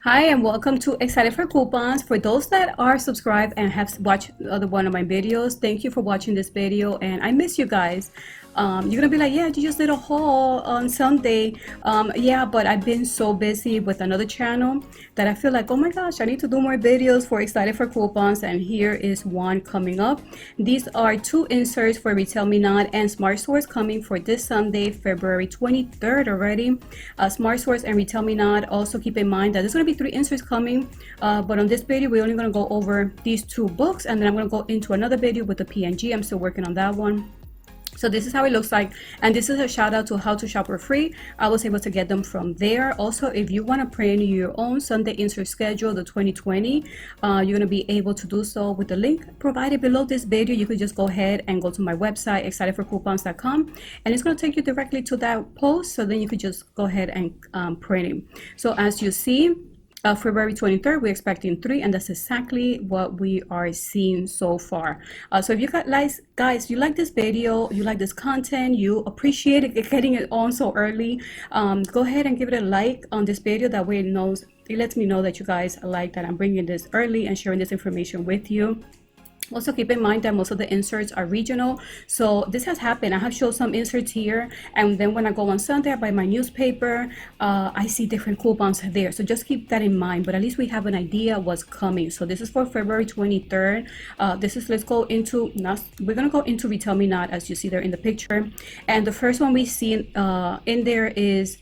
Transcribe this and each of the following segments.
Hi and welcome to Excited for Coupons. For those that are subscribed and have watched other one of my videos, thank you for watching this video and I miss you guys. You're gonna be like, yeah, you just did a haul on Sunday. Yeah, but I've been so busy with another channel that I feel like, oh my gosh, I need to do more videos for Excited for Coupons, and here is one coming up. These are two inserts for Retail Me Not and Smart Source coming for this Sunday, February 23rd already. Smart Source and Retail Me Not. Also keep in mind that there's going to be 3 inserts coming, but on this video we're only going to go over these 2 books, and then I'm going to go into another video with the PNG. I'm still working on that one. So this is how it looks like, and this is a shout out to How to Shop for Free. I was able to get them from there. Also, if you want to print your own Sunday insert schedule, the 2020, you're going to be able to do so with the link provided below this video. You could just go ahead and go to my website, excitedforcoupons.com, and it's going to take you directly to that post, so then you could just go ahead and print it. So as you see, February 23rd, we're expecting 3, and that's exactly what we are seeing so far. So if you guys, you like this video, you like this content, you appreciate it, getting it on so early, go ahead and give it a like on this video. That way it lets me know that you guys like that I'm bringing this early and sharing this information with you. Also keep in mind that most of the inserts are regional, so this has happened. I have showed some inserts here, and then when I go on Sunday I buy my newspaper, I see different coupons there, so just keep that in mind. But at least we have an idea what's coming. So this is for February 23rd. We're gonna go into Retail Me Not, as you see there in the picture, and the first one we see in there is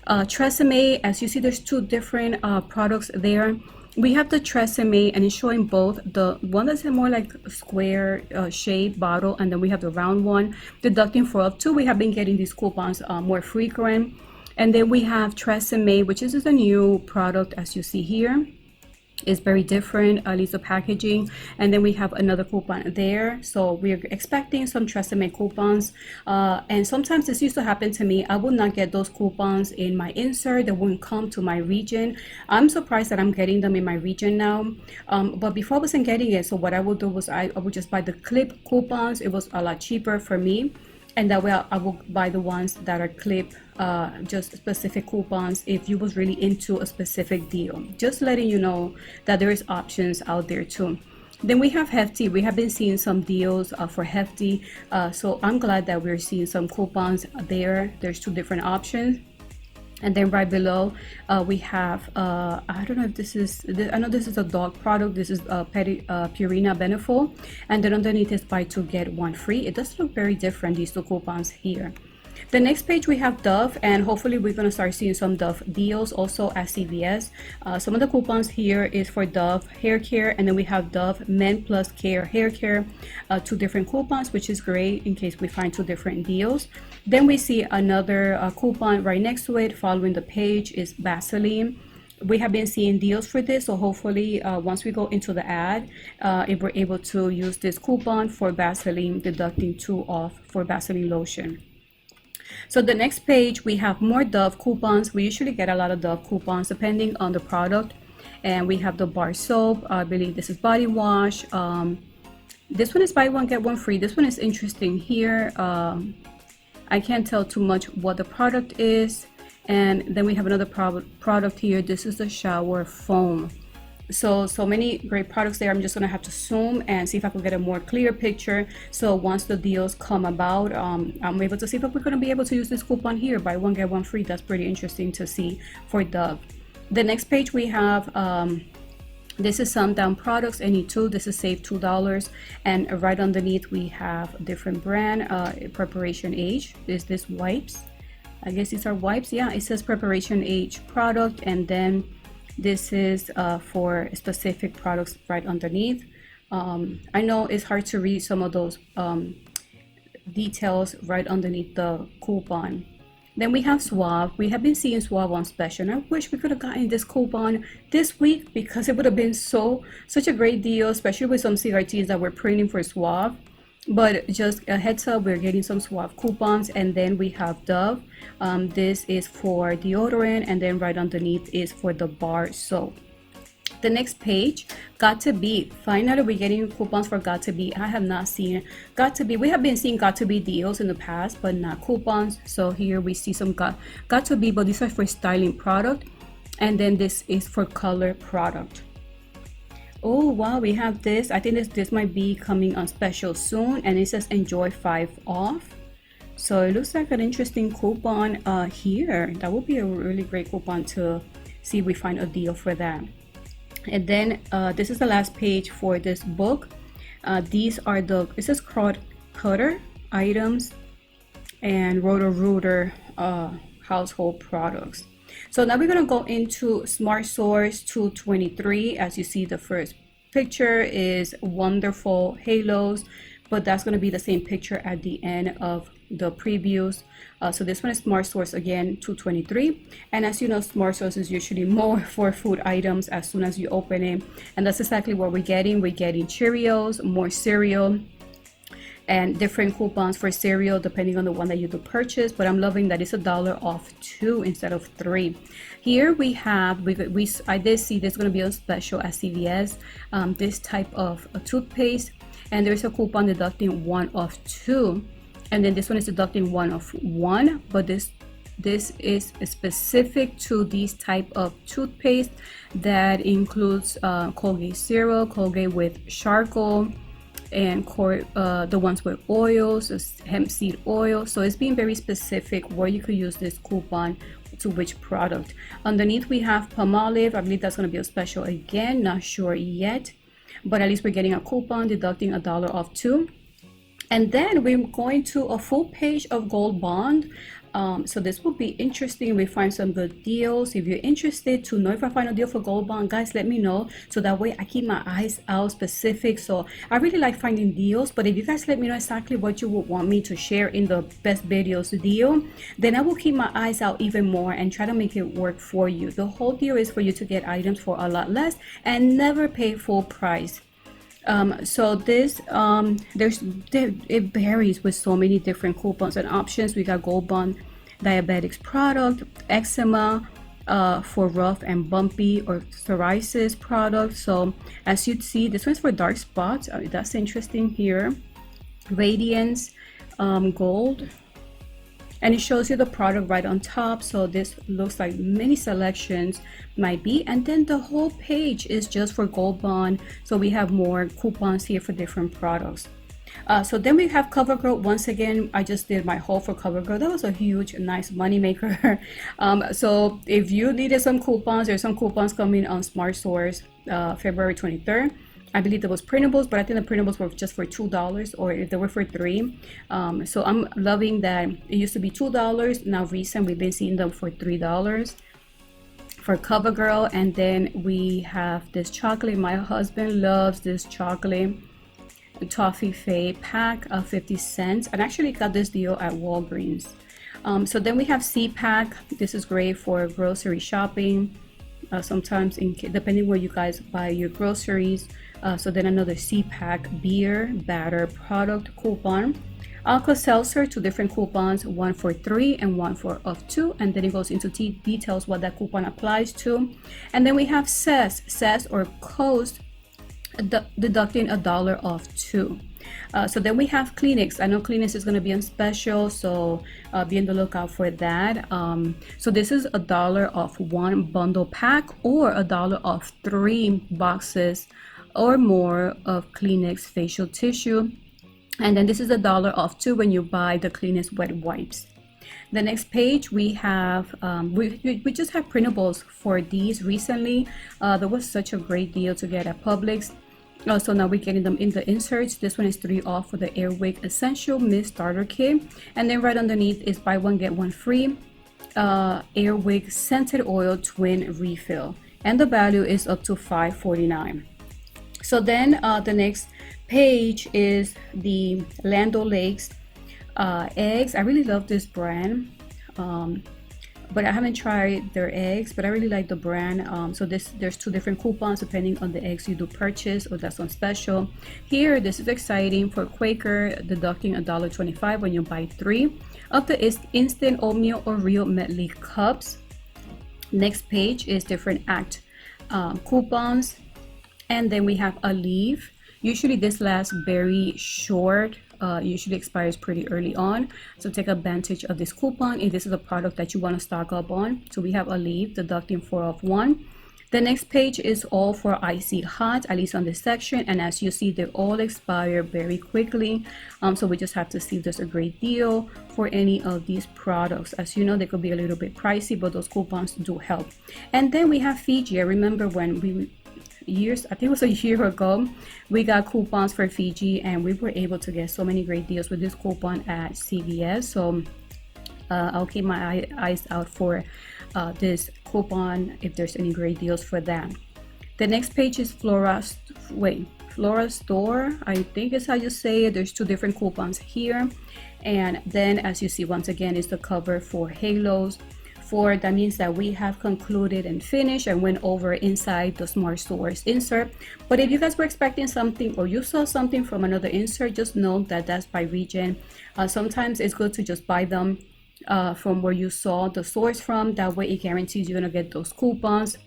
Tresemme. As you see, there's 2 different products there. We have the Tresemme, and it's showing both the one that's more like a square shaped bottle, and then we have the round one, deducting for up to. We have been getting these coupons more frequent. And then we have Tresemme, which is a new product, as you see here. Is very different, at least the packaging. And then we have another coupon there, so we're expecting some Tresemme coupons, and sometimes this used to happen to me. I would not get those coupons in my insert. They wouldn't come to my region. I'm surprised that I'm getting them in my region now, but before I wasn't getting it. So what I would do was I would just buy the clip coupons. It was a lot cheaper for me, and that way I will buy the ones that are clip, just specific coupons if you was really into a specific deal. Just letting you know that there is options out there too. Then we have Hefty. We have been seeing some deals for Hefty, so I'm glad that we're seeing some coupons there. There's 2 different options. And then right below we have I don't know if this is, I know this is a dog product. This is Purina Beneful, and then underneath is buy 2 get 1 free. It does look very different, these 2 coupons here. The next page we have Dove, and hopefully we're going to start seeing some Dove deals also at CVS. Some of the coupons here is for Dove hair care, and then we have Dove Men Plus Care hair care, 2 different coupons, which is great in case we find 2 different deals. Then we see another coupon right next to it. Following the page is Vaseline. We have been seeing deals for this, so hopefully once we go into the ad, if we're able to use this coupon for Vaseline, deducting 2 off for Vaseline lotion. So the next page we have more Dove coupons. We usually get a lot of Dove coupons depending on the product, and we have the bar soap. I believe this is body wash. This one is buy 1 get 1 free. This one is interesting here. I can't tell too much what the product is. And then we have another product here. This is the shower foam. So many great products there. I'm just gonna have to zoom and see if I can get a more clear picture. So once the deals come about, I'm able to see if we're gonna be able to use this coupon here, buy 1 get 1 free. That's pretty interesting to see for Dove. The next page we have this is Sundown products, any 2. This is save $2, and right underneath we have a different brand. Preparation Age. Is this wipes? I guess these are wipes. Yeah, it says Preparation Age product, and then this is for specific products right underneath. I know it's hard to read some of those details right underneath the coupon. Then we have Suave. We have been seeing Suave on special, and I wish we could have gotten this coupon this week, because it would have been such a great deal, especially with some CRTs that we're printing for Suave. But just a heads up, we're getting some Suave coupons. And then we have Dove. This is for deodorant, and then right underneath is for the bar soap. The next page, Got to Be. Finally, we're getting coupons for Got to Be. I have not seen Got to Be. We have been seeing Got to Be deals in the past, but not coupons. So here we see some Got to Be, but these are for styling product. And then this is for color product. Oh wow, we have this. I think this might be coming on special soon, and it says enjoy 5 off. So it looks like an interesting coupon here. That would be a really great coupon to see if we find a deal for that. And then this is the last page for this book. These are this is cutter items and Roto-Rooter household products. So now we're going to go into Smart Source 223. As you see, the first picture is wonderful halos, but that's going to be the same picture at the end of the previews. So this one is Smart Source again, 223. And as you know, Smart Source is usually more for food items as soon as you open it. And that's exactly what we're getting. We're getting Cheerios, more cereal, and different coupons for cereal depending on the one that you do purchase. But I'm loving that it's $1 off 2 instead of 3. Here we have I did see this going to be on special at CVS, this type of toothpaste, and there's a coupon deducting 1 off 2, and then this one is deducting 1 off 1. But this is specific to these type of toothpaste that includes Colgate Zero, Colgate with charcoal, and the ones with oils, hemp seed oil. So it's being very specific where you could use this coupon to which product. Underneath we have Palmolive. I believe that's going to be a special again, not sure yet, but at least we're getting a coupon deducting $1 off 2. And then we're going to a full page of Gold Bond. So this will be interesting. We find some good deals. If you're interested to know if I find a deal for Gold Bond, guys, let me know, so that way I keep my eyes out specific. So I really like finding deals, but if you guys let me know exactly what you would want me to share in the best videos deal, then I will keep my eyes out even more and try to make it work for you. The whole deal is for you to get items for a lot less and never pay full price. So this it varies with so many different coupons and options. We got Gold Bond diabetics product, eczema for rough and bumpy or psoriasis product. So as you see, this one's for dark spots. That's interesting here. Radiance gold, and it shows you the product right on top. So this looks like many selections might be, and then the whole page is just for Gold Bond. So we have more coupons here for different products. So then we have Covergirl. Once again, I just did my haul for Covergirl. That was a huge, nice money maker. So if you needed some coupons, there's some coupons coming on Smart Source February 23rd. I believe there was printables, but I think the printables were just for $2, or if they were for $3. So I'm loving that it used to be $2. Now recent, we've been seeing them for $3 for Covergirl. And then we have this chocolate. My husband loves this chocolate toffee fade pack of 50 cents. I actually got this deal at Walgreens. So then we have C-Pack. This is great for grocery shopping. Sometimes depending where you guys buy your groceries. So then another C-Pack beer batter product coupon. Alka-Seltzer, 2 different coupons, 1 for 3 and 1 for off 2, and then it goes into details what that coupon applies to. And then we have CES or Coast, deducting $1 off 2. So then we have Kleenex. I know Kleenex is going to be on special, so be on the lookout for that. So this is $1 off 1 bundle pack, or $1 off 3 boxes or more of Kleenex facial tissue. And then this is $1 off 2 when you buy the Kleenex wet wipes. The next page we have we just have printables for these recently. There was such a great deal to get at Publix. So now we're getting them in the inserts. This one is 3 off for the Airwick Essential Mist Starter Kit. And then right underneath is buy one get one free Airwick Scented Oil Twin Refill. And the value is up to $5.49. So then the next page is the Land O'Lakes eggs. I really love this brand. But I haven't tried their eggs, but I really like the brand. So there's 2 different coupons depending on the eggs you do purchase, or that's on special. Here, this is exciting for Quaker, deducting $1.25 when you buy 3 of the instant oatmeal or real medley cups. Next page is different act coupons, and then we have a leaf. Usually this lasts very short usually expires pretty early on, so take advantage of this coupon if this is a product that you want to stock up on. So we have a leave deducting 4 off 1. The next page is all for icy hot, at least on this section, and as you see, they all expire very quickly. So we just have to see if there's a great deal for any of these products. As you know, they could be a little bit pricey, but those coupons do help. And then we have Fiji. I remember when I think it was a year ago, we got coupons for Fiji, and we were able to get so many great deals with this coupon at CVS. So I'll keep my eyes out for this coupon if there's any great deals for that. The next page is Flora Store, I think is how you say it. There's 2 different coupons here, and then as you see, once again, is the cover for Halos. That means that we have concluded and finished and went over inside the Smart Stores insert. But if you guys were expecting something or you saw something from another insert, just know that that's by region. Sometimes it's good to just buy them from where you saw the source from. That way it guarantees you're gonna get those coupons.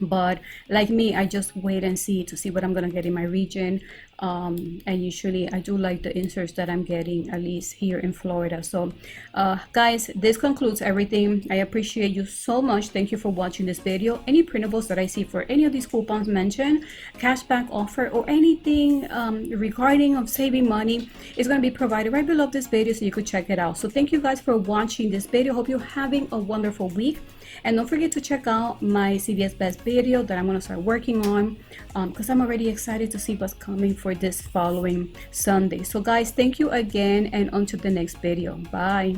But like me, I just wait and see to see what I'm gonna get in my region, and usually I do like the inserts that I'm getting, at least here in Florida. So guys, this concludes everything. I appreciate you so much. Thank you for watching this video. Any printables that I see for any of these coupons mentioned, cashback offer, or anything regarding of saving money is going to be provided right below this video, so you could check it out. So thank you guys for watching this video. Hope you're having a wonderful week. And don't forget to check out my CVS Best video that I'm going to start working on, because I'm already excited to see what's coming for this following Sunday. So guys, thank you again, and on to the next video. Bye.